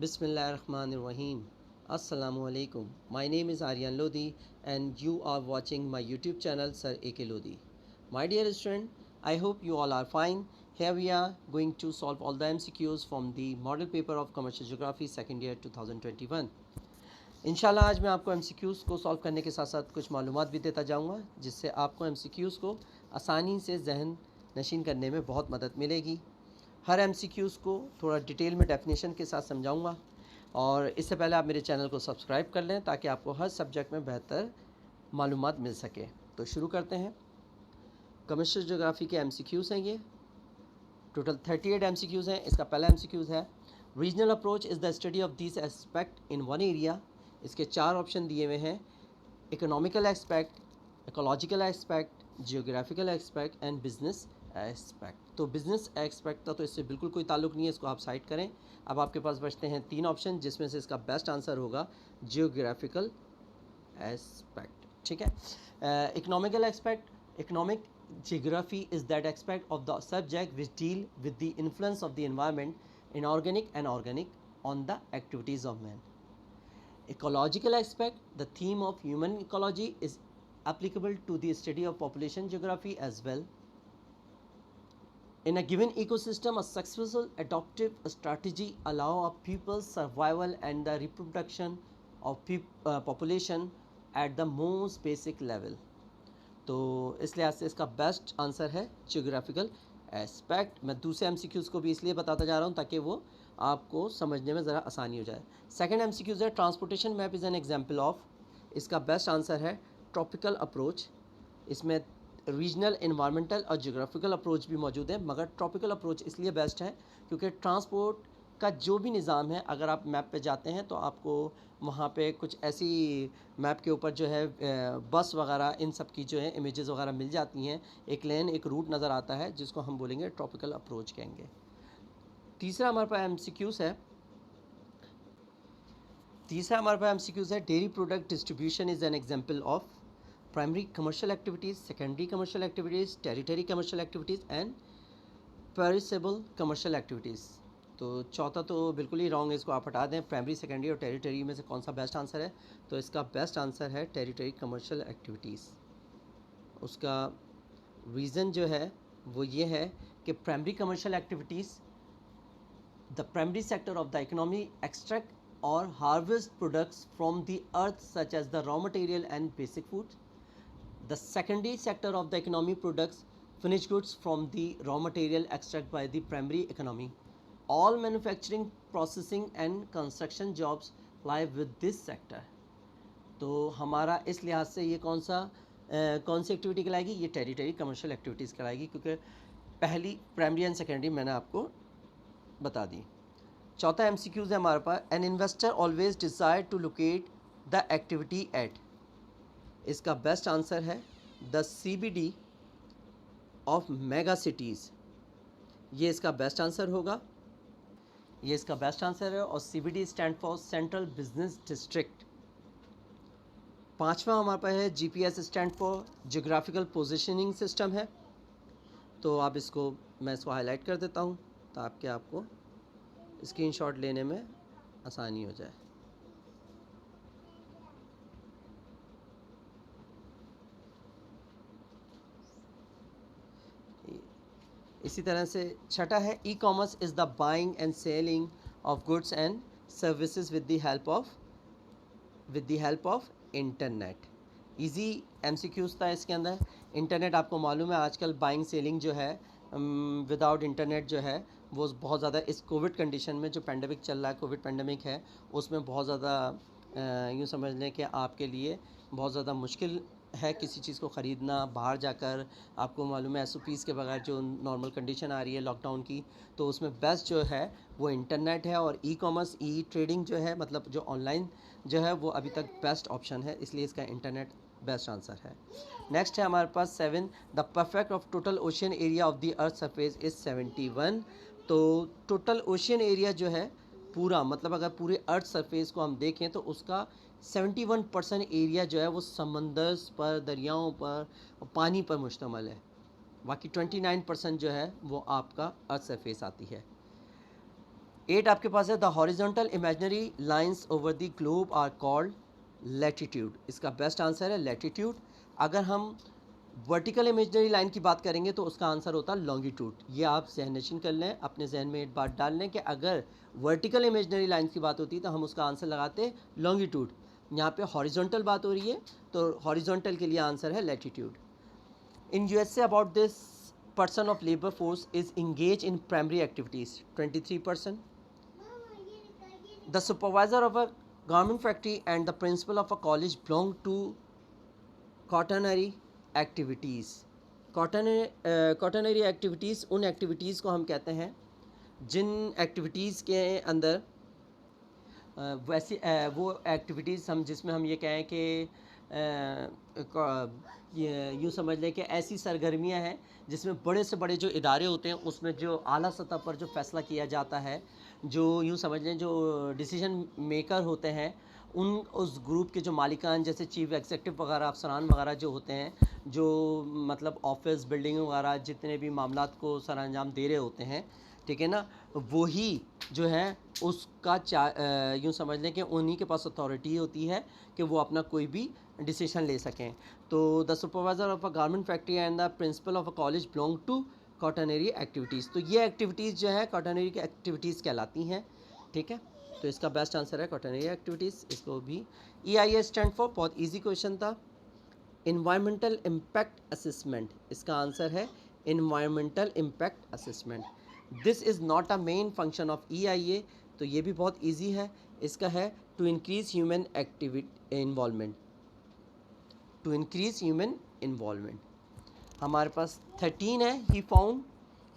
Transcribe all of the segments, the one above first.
Bismillahirrahmanirrahim. Assalamu alaikum. My name is Aryan Lodi and you are watching my YouTube channel Sir AK Lodi. My dear student, I hope you all are fine. Here we are going to solve all the MCQs from the model paper of Commercial Geography second year 2021. इंशाल्लाह आज मैं आपको MCQs को solve करने के साथ साथ कुछ मालूमात भी देता जाऊंगा जिससे आपको MCQs को आसानी से जहन नशीन करने में बहुत मदद मिलेगी। हर MCQs को थोड़ा डिटेल में डेफिनेशन के साथ समझाऊंगा और इससे पहले आप मेरे चैनल को सब्सक्राइब कर लें ताकि आपको हर सब्जेक्ट में बेहतर मालूमात मिल सके। तो शुरू करते हैं। कमर्शियल ज्योग्राफी के MCQs हैं ये। टोटल 38 MCQs हैं। इसका पहला MCQs है regional approach is the study of this aspect in one area. इसके 4 ऑप्शन दिए हुए हैं, economical aspect, ecological aspect, geographical aspect and business aspect. तो बिजनेस एस्पेक्ट का तो इससे बिल्कुल कोई ताल्लुक नहीं है, इसको आप साइड करें। अब आपके पास बचते हैं 3 ऑप्शन जिसमें से इसका बेस्ट आंसर होगा जियोग्राफिकल एस्पेक्ट। ठीक है। Economical aspect, economic geography is that aspect of the subject which deal with the influence of the environment inorganic and organic on the activities of man. Ecological aspect, the theme of human ecology is applicable to the study of population geography as well. In a given ecosystem, a successful adaptive strategy allow a people's survival and the reproduction of population at the most basic level. तो इस लिहाज से इसका best answer है geographical aspect. मैं दूसरे MCQs को भी इसलिए बताता जा रहा हूँ ताकि वो आपको समझने में ज़रा आसानी हो जाए। सेकंड MCQs है transportation map is an example of. इसका बेस्ट आंसर है ट्रॉपिकल अप्रोच। इसमें रीजनल, इन्वायरमेंटल और जियोग्राफिकल अप्रोच भी मौजूद है, मगर ट्रॉपिकल अप्रोच इसलिए बेस्ट है क्योंकि ट्रांसपोर्ट का जो भी निज़ाम है, अगर आप मैप पे जाते हैं तो आपको वहाँ पे कुछ ऐसी मैप के ऊपर जो है बस वगैरह इन सब की जो है इमेजेस वगैरह मिल जाती हैं। एक लेन, एक रूट नज़र आता है जिसको हम बोलेंगे ट्रॉपिकल अप्रोच कहेंगे। तीसरा हमारे पास MCQs है dairy product distribution is an example of primary commercial activities, secondary commercial activities, territory commercial activities and perishable commercial activities. तो चौथा तो बिल्कुल ही रॉन्ग है, इसको आप हटा दें। प्राइमरी, सेकेंडरी और टेरिटरी में से कौन सा बेस्ट आंसर है? तो इसका बेस्ट आंसर है टेरिटरी कमर्शियल एक्टिविटीज़। उसका रीज़न जो है वो ये है कि primary commercial activities the primary sector of the economy extract और harvest products from the earth such as the raw material and basic food. The secondary sector of the economy products finished goods from the raw material extract by the primary economy. All manufacturing, processing and construction jobs lie with this sector. तो हमारा इस लिहाज से ये कौन सी activity कहलाएगी? ये territory commercial activities कहलाएगी क्योंकि पहली प्राइमरी एंड सेकेंडरी मैंने आपको बता दी। चौथा MCQs है हमारे पास an investor always desire to locate the activity at. इसका बेस्ट आंसर है the CBD of mega cities. ये इसका बेस्ट आंसर होगा, ये इसका बेस्ट आंसर है। और CBD stand for central business district. पांचवा हमारे पास है GPS stand for geographical positioning system है। तो आप मैं इसको हाईलाइट कर देता हूँ ताकि आपको स्क्रीनशॉट लेने में आसानी हो जाए। इसी तरह से छठा है e commerce is the buying and selling of goods and services with the help of internet. Easy MCQs था इसके अंदर। इंटरनेट आपको मालूम है आजकल बाइंग सेलिंग जो है विदाउट इंटरनेट जो है वो बहुत ज़्यादा इस कोविड कंडीशन में जो पेंडेमिक चल रहा है, कोविड पेंडेमिक है, उसमें बहुत ज़्यादा यूँ समझ लें कि आपके लिए बहुत ज़्यादा मुश्किल है किसी चीज़ को ख़रीदना बाहर जाकर। आपको मालूम है SOPs के बगैर जो नॉर्मल कंडीशन आ रही है लॉकडाउन की, तो उसमें बेस्ट जो है वो इंटरनेट है। और ई कॉमर्स, ई ट्रेडिंग जो है, मतलब जो ऑनलाइन जो है, वो अभी तक बेस्ट ऑप्शन है, इसलिए इसका इंटरनेट बेस्ट आंसर है। नेक्स्ट है हमारे पास 7 the perfect of total ocean area of the earth surface is 71। तो टोटल ओशियन एरिया जो है पूरा, मतलब अगर पूरे अर्थ सरफेस को हम देखें तो उसका 71% एरिया जो है वो समंदर पर, दरियाओं पर और पानी पर मुश्तमल है। बाकी 29% जो है वो आपका अर्थ सरफेस आती है। 8 आपके पास है the horizontal imaginary lines over the globe are called latitude. इसका बेस्ट आंसर है लैटिट्यूड। अगर हम वर्टिकल इमेजिनरी लाइन की बात करेंगे तो उसका आंसर होता है लॉन्गिट्यूड। ये आप जहन नशीन कर लें, अपने जहन में एक बात डाल लें कि अगर वर्टिकल इमेजिनरी लाइन की बात होती है तो हम उसका आंसर लगाते लॉन्गिट्यूड। यहाँ पे हॉरिजॉन्टल बात हो रही है तो हॉरिजॉन्टल के लिए आंसर है latitude. In USA about this person of labour force is engage in primary activities 23%। The supervisor of a garment factory and the principal of a college belong to quaternary activities. Quaternary activities उन activities को हम कहते हैं जिन activities के अंदर वैसी वो activities हम जिसमें हम ये कहें कि यूँ समझ लें कि ऐसी सरगर्मियाँ हैं जिसमें बड़े से बड़े जो इदारे होते हैं उसमें जो आला सतह पर जो फ़ैसला किया जाता है, जो यूँ समझ लें जो डिसीजन मेकर होते हैं, उस ग्रुप के जो मालिकान जैसे चीफ एग्जीक्यूटिव वगैरह अफसरान वगैरह जो होते हैं, जो मतलब ऑफिस बिल्डिंग वगैरह जितने भी मामलात को सर अंजाम दे रहे होते हैं, ठीक है ना, वही जो है उसका यूँ समझ लें कि उन्हीं के पास अथॉरिटी होती है कि वो अपना कोई भी डिसीजन ले सकें। तो the supervisor of a garment factory and the principal of a college belong to quaternary activities. तो ये एक्टिविटीज़ जो है कॉटनरी की एक्टिविटीज़ कहलाती हैं, ठीक है। तो इसका बेस्ट आंसर है कॉटनरी एक्टिविटीज़। इसको भी EIA स्टैंड फॉर, बहुत ईजी क्वेश्चन था। इन्वायरमेंटल इम्पैक्ट असेसमेंट, इसका आंसर है environmental impact assessment. This is not a main function of EIA, तो ये भी बहुत इजी है। इसका है to increase human activity involvement, to increase human involvement. हमारे पास 13 है। ही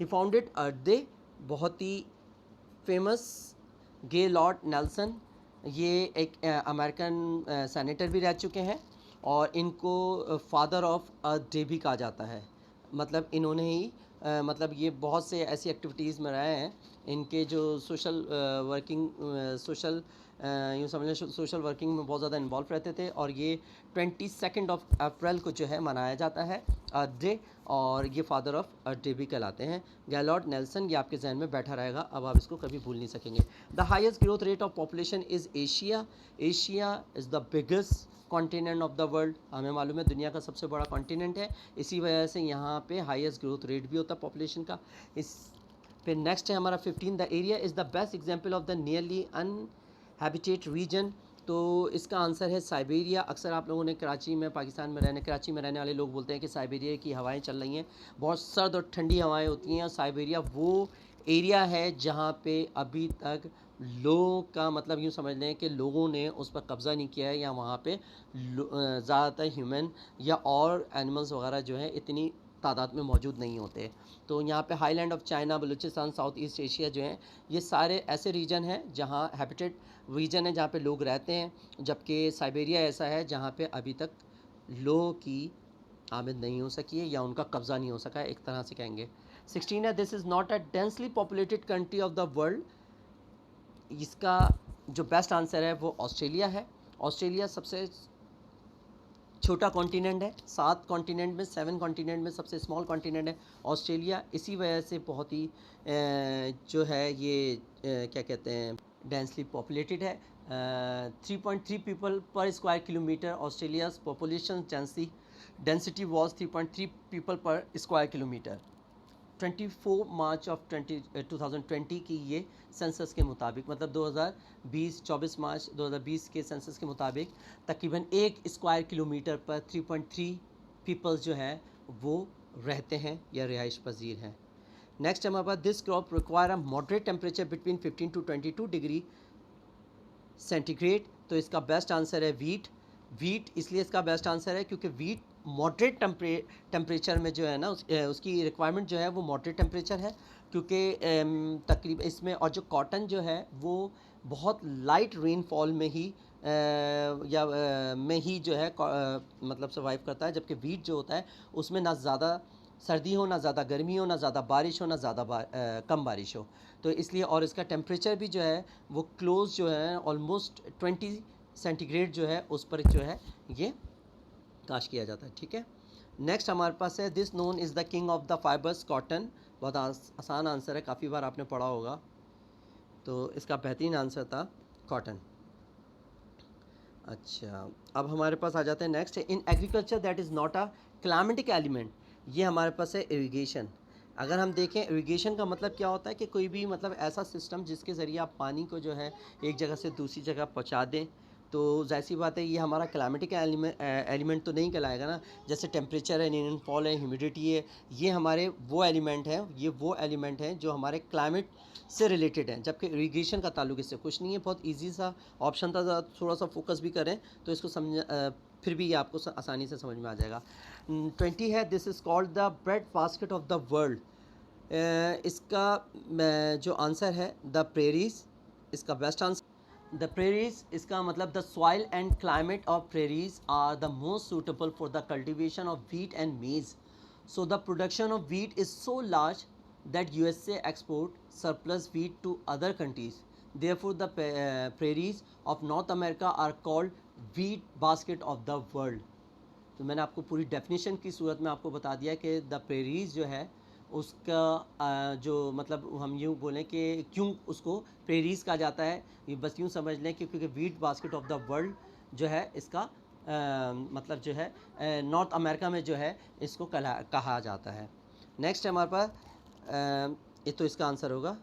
फाउंडेड अर्थ डे, बहुत ही फेमस गे लॉर्ड नेल्सन, ये एक अमेरिकन सेनेटर भी रह चुके हैं और इनको फादर ऑफ अर्थ डे भी कहा जाता है। मतलब इन्होंने ही मतलब ये बहुत से ऐसी एक्टिविटीज़ में रहे हैं। इनके जो सोशल वर्किंग सोशल यूँ समझ लें सोशल वर्किंग में बहुत ज़्यादा इन्वॉल्व रहते थे और ये 22 अप्रैल को जो है मनाया जाता है अर्थ डे, और ये फादर ऑफ अर्थ डे भी कहलाते हैं। गैलॉर्ड नेल्सन, ये आपके जहन में बैठा रहेगा, अब आप इसको कभी भूल नहीं सकेंगे। The highest growth rate of population is Asia. Asia is the biggest continent of the world. हमें मालूम है दुनिया का सबसे बड़ा कॉन्टिनेंट है, इसी वजह से यहाँ पे हाईएस्ट ग्रोथ रेट भी होता है पॉपुलेशन का। इस फिर नेक्स्ट है हमारा 15, the area is the best example of the nearly uninhabited region. तो इसका आंसर है साइबेरिया। अक्सर आप लोगों ने कराची में कराची में रहने वाले लोग बोलते हैं कि साइबेरिया की हवाएं चल रही हैं, बहुत सर्द और ठंडी हवाएं होती हैं। और साइबेरिया वो एरिया है जहाँ पे अभी तक लोगों का मतलब यूँ समझ लें कि लोगों ने उस पर कब्ज़ा नहीं किया है, या वहाँ पे ज़्यादातर ह्यूमन या और एनिमल्स वगैरह जो हैं इतनी तादाद में मौजूद नहीं होते। तो यहाँ पे highland of China, Balochistan, south east Asia जो हैं, ये सारे ऐसे रीजन हैं जहाँ हैबिटेड रीजन है, जहाँ पे लोग रहते हैं। जबकि साइबेरिया ऐसा है जहाँ पे अभी तक लोगों की आमद नहीं हो सकी है या उनका कब्ज़ा नहीं हो सका है, एक तरह से कहेंगे। 16 है, this is not a densely populated country of the world. इसका जो बेस्ट आंसर है वो ऑस्ट्रेलिया है। ऑस्ट्रेलिया सबसे छोटा कॉन्टिनेंट है, 7 कॉन्टिनेंट में 7 कॉन्टिनेंट में सबसे स्मॉल कॉन्टिनेंट है ऑस्ट्रेलिया। इसी वजह से बहुत ही जो है ये क्या कहते हैं डेंसली पॉपुलेटेड है। 3.3 people per square kilometre Australia's population density was 3.3 people per square kilometre. 24 March of 2020 की ये सेंसस के मुताबिक, मतलब 24 मार्च 2020 के सेंसस के मुताबिक तकरीबन 1 स्क्वायर किलोमीटर पर 3.3 पीपल्स जो है वो रहते हैं या रिहाइश पजीर हैं। नेक्स्ट हमारे पास this crop require a moderate temperature between 15 to 22 degree centigrade. तो इसका बेस्ट आंसर है वीट। वीट इसलिए इसका बेस्ट आंसर है क्योंकि वीट मॉडरेट टेम्परेचर में जो है ना उसकी रिक्वायरमेंट जो है वो मॉडरेट टेम्परेचर है, क्योंकि तकरीबन इसमें, और जो कॉटन जो है वो बहुत लाइट रेनफॉल में ही में ही जो है मतलब सर्वाइव करता है। जबकि वीट जो होता है उसमें ना ज़्यादा सर्दी हो, ना ज़्यादा गर्मी हो, ना ज़्यादा बारिश हो, ना ज़्यादा कम बारिश हो। तो इसलिए, और इसका टेम्परेचर भी जो है वो क्लोज जो है ऑलमोस्ट 20 सेंटीग्रेड जो है उस पर जो है ये काश किया जाता है, ठीक है। नेक्स्ट हमारे पास है this known is the king of the fibres cotton. बहुत आसान आंसर है, काफ़ी बार आपने पढ़ा होगा। तो इसका बेहतरीन आंसर था कॉटन। अच्छा, अब हमारे पास आ जाते हैं next, in agriculture that is not a climatic element. ये हमारे पास है इरिगेशन। अगर हम देखें इरिगेशन का मतलब क्या होता है कि कोई भी मतलब ऐसा सिस्टम जिसके ज़रिए आप पानी को जो है एक जगह से दूसरी जगह पहुंचा दें। तो जाहिर सी बात है ये हमारा क्लाइमेटिक एलिमेंट तो नहीं कहलाएगा ना। जैसे टेम्परेचर है, रेनफॉल है, ह्यूमिडिटी है, ये हमारे वो एलिमेंट हैं, ये वो एलिमेंट हैं जो हमारे क्लाइमेट से रिलेटेड हैं। जबकि इरिगेशन का ताल्लुक इससे कुछ नहीं है। बहुत इजी सा ऑप्शन था, थोड़ा सा फोकस भी करें तो इसको समझ फिर भी ये आपको आसानी से समझ में आ जाएगा। 20 है, this is called the bread basket of the world. इसका जो आंसर है द प्रेरीज, इसका बेस्ट आंसर। द प्रेरीज, इसका मतलब the soil and climate of prairies are the most suitable for the cultivation of wheat and maize. So the production of wheat is so large that USA export surplus wheat to other countries. Therefore, the prairies of North America are called wheat basket of the world. तो मैंने आपको पूरी definition की सूरत में आपको बता दिया कि द प्रेरीज जो है उसका जो मतलब हम यूँ बोलें कि क्यों उसको प्रेरीज कहा जाता है, ये बस यूँ समझ लें कि क्योंकि wheat basket of the world जो है इसका मतलब जो है नॉर्थ अमेरिका में जो है इसको कहा जाता है। नेक्स्ट है हमारे पास ये तो इसका आंसर होगा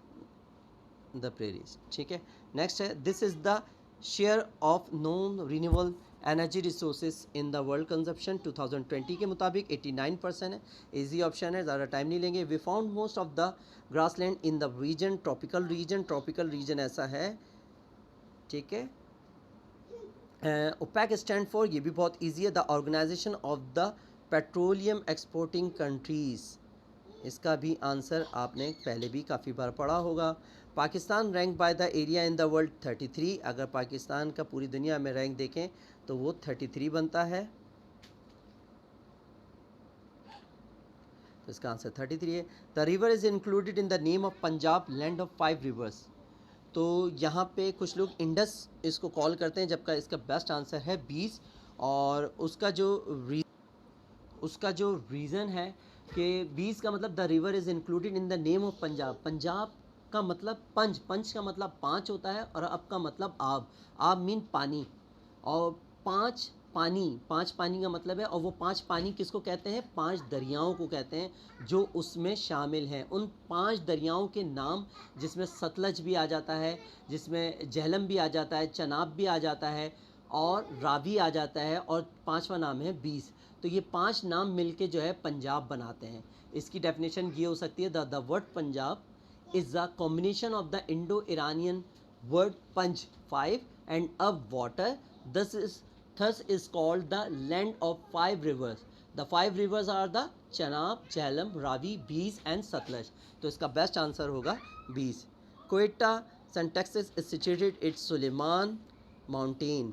द प्रेरीज, ठीक है। नेक्स्ट है, this is the share of non renewable energy resources in the world consumption 2020 के मुताबिक 89% है। इजी ऑप्शन है, ज़्यादा टाइम नहीं लेंगे। We found most of the grassland in the region tropical region. Tropical region ऐसा है, ठीक है। ओपेक स्टैंड फॉर, ये भी बहुत ईजी है, the organization of the petroleum exporting countries. इसका भी आंसर आपने पहले भी काफ़ी बार पढ़ा होगा। Pakistan rank by the area in the world 33। अगर पाकिस्तान का पूरी दुनिया में रैंक देखें तो वो 33 बनता है, तो इसका आंसर 33 है। The river is included in the name of Punjab land of 5 reverse. तो यहाँ पे कुछ लोग इंडस इसको कॉल करते हैं, जबकि इसका बेस्ट आंसर है 20। और उसका जो रीज़न है कि 20 का मतलब the river is included in the name of Punjab. Punjab का मतलब पंच का मतलब 5 होता है, और अब का मतलब आब मीन पानी। और पाँच पानी का मतलब है, और वो 5 पानी किसको कहते हैं? 5 दरियाओं को कहते हैं जो उसमें शामिल हैं। उन 5 दरियाओं के नाम, जिसमें सतलज भी आ जाता है, जिसमें झेलम भी आ जाता है, चनाब भी आ जाता है, और रावी आ जाता है, और 5वां नाम है 20। तो ये 5 नाम मिलके जो है पंजाब बनाते हैं। इसकी डेफिनेशन ये हो सकती है, the word Punjab is a combination of the Indo-Iranian word panj 5 and of water, thus is called the land of 5 rivers. The 5 rivers are the Chenab, Jhelum, Ravi, Beas and Satluj. तो इसका best answer होगा 20। कोयटा सन टेक्सास is situated at Sulaiman mountain.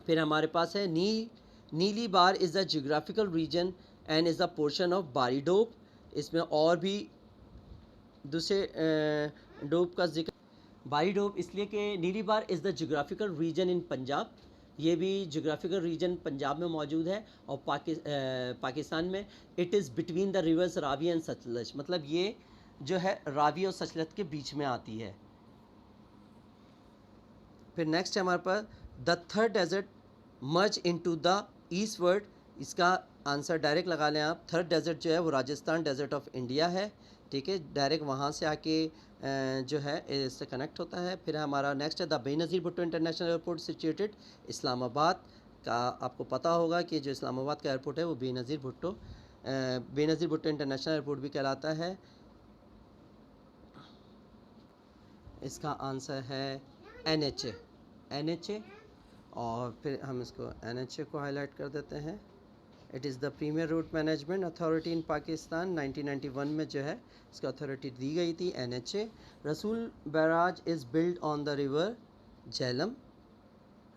फिर हमारे पास है Neeli Bar is the geographical region and is the portion of बारीडोप। इसमें और भी दूसरे डोप का जिक्र, बारी डोप इसलिए कि नीली Bar is the geographical reason इन पंजाब। ये भी जियोग्राफिकल रीजन पंजाब में मौजूद है, और पाकिस्तान में it is between the reverse Ravi and Sutlej. मतलब ये जो है रावी और सतलज के बीच में आती है। फिर नेक्स्ट है हमारे पास, the third desert merge into the eastward. इसका आंसर डायरेक्ट लगा लें आप। थर्ड डेजर्ट जो है वो राजस्थान डेजर्ट ऑफ इंडिया है, ठीक है। डायरेक्ट वहाँ से आके जो है इससे कनेक्ट होता है। फिर हमारा नेक्स्ट है the Benazir Bhutto international airport situated Islamabad का। आपको पता होगा कि जो इस्लामाबाद का एयरपोर्ट है वो बेनज़ीर भुट्टो इंटरनेशनल एयरपोर्ट भी कहलाता है। इसका आंसर है NHA। और फिर हम इसको NHA को हाईलाइट कर देते हैं। It is the premier route management authority in Pakistan. 1991 में जो है इसको अथॉरिटी दी गई थी, NHA। रसूल barrage is build on the river Jhelum.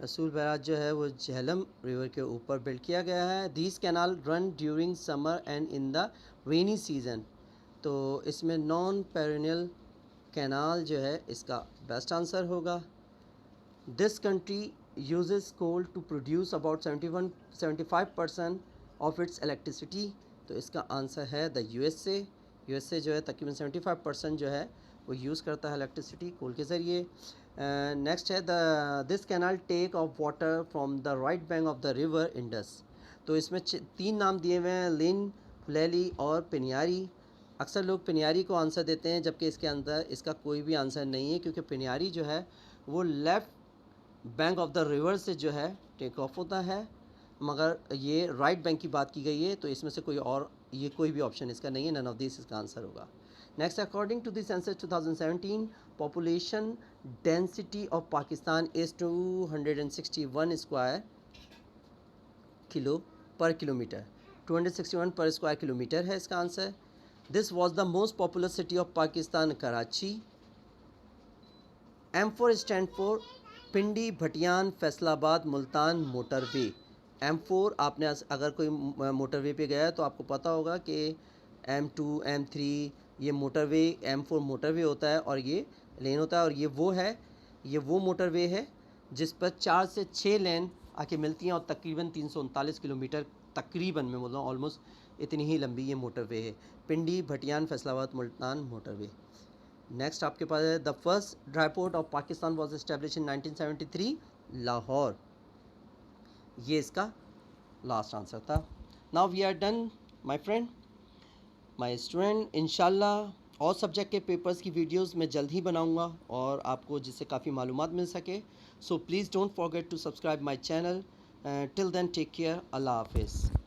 रसूल बैराज जो है वो झेलम रिवर के ऊपर बिल्ड किया गया है। These canal run during summer and in the rainy season. तो इसमें नॉन पेरिनियल कैनाल जो है इसका बेस्ट आंसर होगा। This country uses coal to produce about 75% of its electricity। तो इसका आंसर है द USA जो है तकरीबन 75% जो है वो यूज़ करता है इलेक्ट्रिसिटी कोल के ज़रिए। नेक्स्ट है this canal take off water from the right bank of the river Indus. तो इसमें 3 नाम दिए हुए हैं, लिन, फुलेली और पिनियारी। अक्सर लोग पिनियारी को आंसर देते हैं, जबकि इसके अंदर इसका कोई भी आंसर नहीं है, क्योंकि पिनियारी जो है वो left bank of the river से जो है टेक ऑफ होता है, मगर ये राइट बैंक की बात की गई है, तो इसमें से कोई और, ये कोई भी ऑप्शन इसका नहीं है, नन ऑफ दिस इसका आंसर होगा। Next, according to the census 2017, population density of Pakistan is 261 square kilo per kilometre. 261 per square kilometre है इसका answer. This was the most popular city of Pakistan, Karachi. M4 stand for Pindi, Bhattian, Faisalabad, Multan motorway. M4, आपने अगर कोई motorway पे गया है तो आपको पता होगा कि M2, M3 ये मोटरवे, M4 मोटरवे होता है और ये लेन होता है, और ये वो मोटरवे है जिस पर 4 से 6 लेन आके मिलती हैं और तकरीबन 339 किलोमीटर, तकरीबन मैं बोल रहा हूँ ऑलमोस्ट इतनी ही लंबी ये मोटरवे है, पिंडी, भटियान, फैसलाबाद, मुल्तान मोटरवे। नेक्स्ट आपके पास है the first dry port of Pakistan was establish in 1973, Lahore. ये इसका लास्ट आंसर था। Now we are done my friend, my student. इंशाल्लाह और सब्जेक्ट के पेपर्स की वीडियोस मैं जल्द ही बनाऊंगा और आपको जिससे काफ़ी मालूमात मिल सके। So please don't forget to subscribe my channel. Till then take care, अल्लाह हाफिज़।